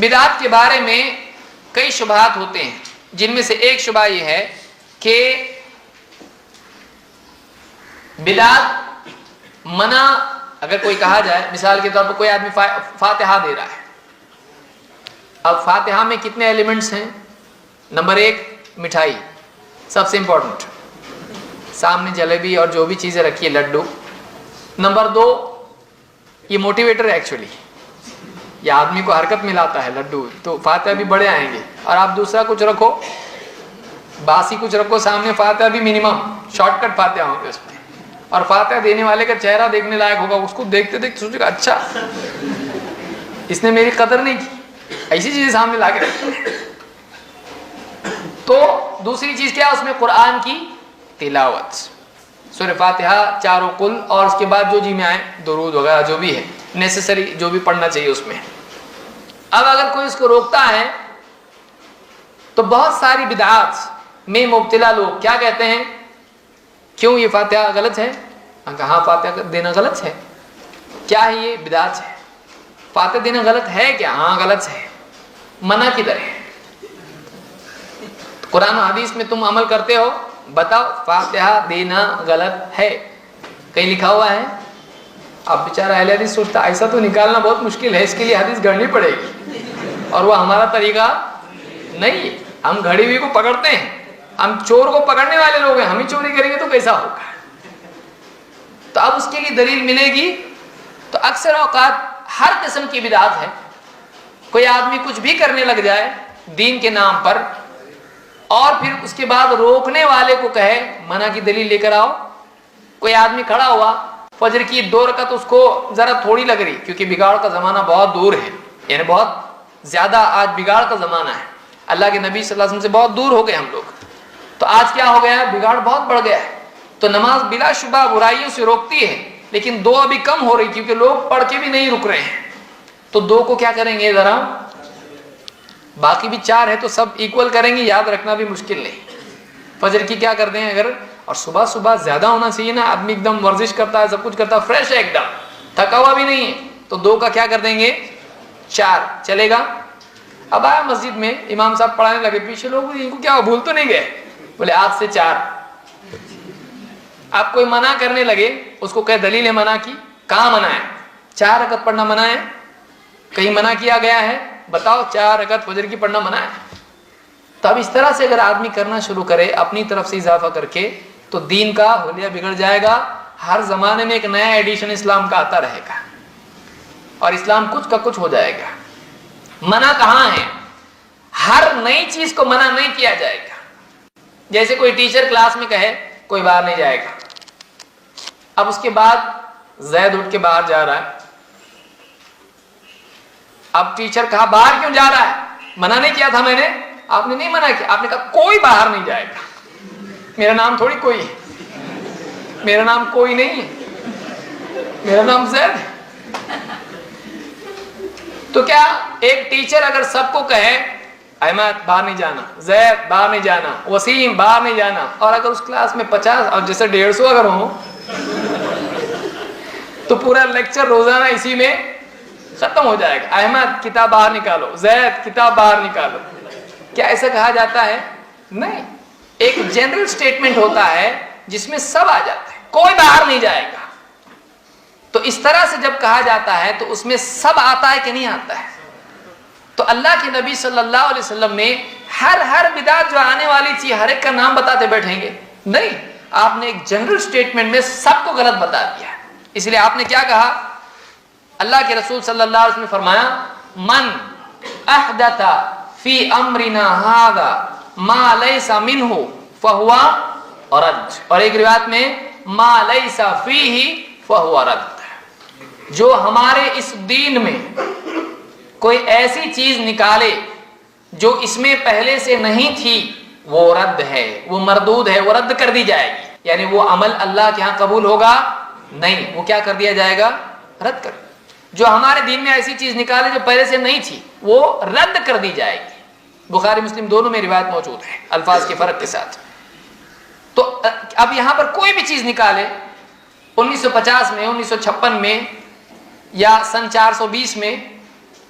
بدعت کے بارے میں کئی شبہات ہوتے ہیں، جن میں سے ایک شبہ یہ ہے کہ بدعت منع اگر کوئی کہا جائے، مثال کے طور پر کوئی آدمی فاتحہ دے رہا ہے، اب فاتحہ میں کتنے ایلیمنٹس ہیں؟ نمبر 1 مٹھائی، سب سے امپورٹنٹ، سامنے جلیبی اور جو بھی چیزیں رکھی ہے، لڈو۔ نمبر 2 یہ موٹیویٹر ہے ایکچولی، یہ آدمی کو حرکت میں لاتا ہے لڈو، تو فاتحہ بھی بڑے آئیں گے، اور آپ دوسرا کچھ رکھو، باسی کچھ رکھو سامنے، فاتحہ بھی منیمم شارٹ کٹ فاتحہ ہوں گے اس میں، اور فاتحہ دینے والے کا چہرہ دیکھنے لائق ہوگا، اس کو دیکھتے دیکھتے سوچے گا اچھا اس نے میری قدر نہیں کی، ایسی چیزیں سامنے لا کے رکھتے ہیں۔ تو دوسری چیز کیا؟ اس میں قرآن کی تلاوت، سورہ فاتحہ، چاروں کل، اور اس کے بعد جو جی میں آئے درود وغیرہ جو بھی ہے نیسیسری، جو بھی پڑھنا چاہیے اس میں۔ اب اگر کوئی اس کو روکتا ہے تو بہت ساری بدعات میں مبتلا لوگ کیا کہتے ہیں؟ کیوں یہ فاتحہ غلط ہے؟ ہاں فاتحہ دینا غلط ہے۔ کیا ہے یہ؟ بدعت ہے۔ فاتحہ دینا غلط ہے کیا؟ ہاں غلط ہے۔ منع کدھر ہے؟ قرآن و حدیث میں تم عمل کرتے ہو، بتاؤ فاتحہ دینا غلط ہے، کہیں لکھا ہوا ہے؟ اب بیچارہ اہل حدیث سوچتا ایسا تو نکالنا بہت مشکل ہے، اس کے لیے حدیث گھڑنی پڑے گی، اور وہ ہمارا طریقہ نہیں ہے۔ ہم گھڑی ہوئی کو پکڑتے ہیں، ہم چور کو پکڑنے والے لوگ ہیں، ہم ہی چوری کریں گے تو کیسا ہوگا؟ تو اب اس کے لیے دلیل ملے گی؟ تو اکثر اوقات ہر قسم کی بدعت ہے، کوئی آدمی کچھ بھی کرنے لگ جائے دین کے نام پر، اور پھر اس کے بعد روکنے والے کو کہے منع کی دلیل لے کر آؤ۔ کوئی آدمی کھڑا ہوا، فجر کی 2 رکعت اس کو ذرا تھوڑی لگ رہی، کیونکہ بگاڑ کا زمانہ بہت دور ہے، یعنی بہت زیادہ آج بگاڑ کا زمانہ ہے، اللہ کے نبی صلی اللہ علیہ وسلم سے بہت دور ہو گئے ہم لوگ، تو آج کیا ہو گیا ہے؟ بگاڑ بہت بڑھ گیا ہے، تو نماز بلا شبہ برائیوں سے روکتی ہے، لیکن 2 ابھی کم ہو رہی کیونکہ لوگ پڑھ کے بھی نہیں رک رہے ہیں، تو 2 کو کیا کریں گے؟ ذرا باقی بھی 4 ہے تو سب ایکول کریں گے، یاد رکھنا بھی مشکل نہیں۔ فجر کی کیا کرتے ہیں اگر، اور صبح صبح زیادہ ہونا چاہیے نا، آدمی ایک دم ورزش کرتا ہے، سب کچھ کرتا ہے، فریش ہے ایک دم، تھکا ہوا بھی نہیں ہے، تو 2 کا کیا کر دیں گے؟ 4 چلے گا۔ اب آیا مسجد میں، امام صاحب پڑھانے لگے، پیچھے لوگ ان کو کیا بھول تو نہیں گئے؟ بولے آج سے 4۔ آپ کوئی منع کرنے لگے، اس کو کہے دلیل ہے منع کی، کہاں منع ہے؟ 4 رکعت پڑھنا منع ہے؟ کہیں منع کیا گیا ہے؟ بتاؤ 4 رکعت فجر کی پڑھنا منع ہے؟ تو اب اس طرح سے اگر آدمی کرنا شروع کرے اپنی طرف سے اضافہ کر کے، تو دین کا حلیہ بگڑ جائے گا، ہر زمانے میں ایک نیا ایڈیشن اسلام کا آتا رہے گا، اور اسلام کچھ کا کچھ ہو جائے گا۔ منع کہاں ہے؟ ہر نئی چیز کو منع نہیں کیا جائے گا۔ جیسے کوئی ٹیچر کلاس میں کہے کوئی باہر نہیں جائے گا، اب اس کے بعد زید اٹھ کے باہر جا رہا ہے، اب ٹیچر کہا باہر کیوں جا رہا ہے؟ منع نہیں کیا تھا میں نے؟ آپ نے نہیں منع کیا، آپ نے کہا کوئی باہر نہیں جائے گا، میرا نام تھوڑی کوئی ہے، میرا نام کوئی نہیں ہے، میرا نام زید ہے۔ تو کیا ایک ٹیچر اگر سب کو کہے احمد باہر نہیں جانا، زید باہر نہیں جانا، وسیم باہر نہیں جانا، اور اگر اس کلاس میں 50 اور جیسے 150 اگر ہوں تو پورا لیکچر روزانہ اسی میں ختم ہو جائے گا، احمد کتاب باہر نکالو، زید کتاب باہر نکالو۔ کیا ایسا کہا جاتا ہے؟ نہیں، ایک جنرل سٹیٹمنٹ ہوتا ہے جس میں سب آ جاتا ہے، کوئی باہر نہیں جائے گا۔ تو اس طرح سے جب کہا جاتا ہے تو اس میں سب آتا ہے کہ نہیں آتا ہے؟ تو اللہ کے نبی صلی اللہ علیہ وسلم نے ہر بدعت جو آنے والی چیز ہر ایک کا نام بتاتے بیٹھیں گے؟ نہیں، آپ نے ایک جنرل سٹیٹمنٹ میں سب کو غلط بتا دیا، اس لیے آپ نے کیا کہا؟ اللہ کے رسول صلی اللہ علیہ وسلم نے فرمایا من احدث فی امرنا ھذا ما لیس منہ فہو رد، اور ایک روایت میں ما لیس فیہ فہو رد، جو ہمارے اس دین میں کوئی ایسی چیز نکالے جو اس میں پہلے سے نہیں تھی، وہ رد ہے، وہ مردود ہے، وہ رد کر دی جائے گی، یعنی وہ عمل اللہ کے ہاں قبول ہوگا نہیں، وہ کیا کر دیا جائے گا؟ رد کر۔ جو ہمارے دین میں ایسی چیز نکالے جو پہلے سے نہیں تھی، وہ رد کر دی جائے گی۔ بخاری مسلم دونوں میں روایت موجود ہے، الفاظ کے فرق کے ساتھ۔ تو اب یہاں پر کوئی بھی چیز نکالے 1950 میں، 1956 میں، یا سن 420 میں،